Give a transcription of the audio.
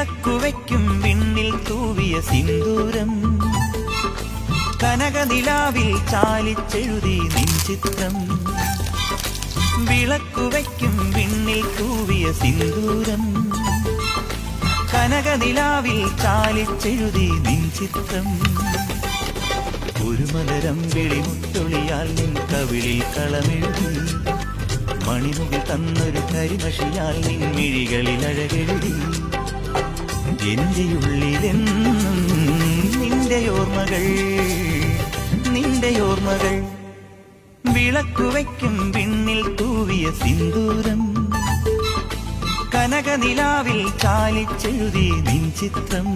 വിളക്കുവയ്ക്കും വിണ്ണിൽ തൂവിയ സിന്ദൂരം കനകനിലാവിൽ ചാലിച്ചെഴുതി നിൻ ചിത്രം വിളക്കുവയ്ക്കും വിണ്ണിൽ തൂവിയ സിന്ദൂരം കനകനിലാവിൽ ചാലിച്ചെഴുതി നിൻ ചിത്രം ഒരു മലരം വിളിമുത്തൊളിയാൽ നിൻ കവിളിൽ കളമെഴുതി മണിമുകിൽ തന്നൊരു കരിമഷിയാൽ നിൻ മിഴികളിൽ അഴകെഴുതി എന്റെ ഉള്ളിലെന്നും നിന്റെ ഓർമ്മകൾ നിന്റെ ഓർമ്മകൾ വിളക്കുവയ്ക്കും വിണ്ണിൽ തൂവിയ സിന്ദൂരം കനകനിലാവിൽ ചാലിച്ചെഴുതി നിൻ ചിത്രം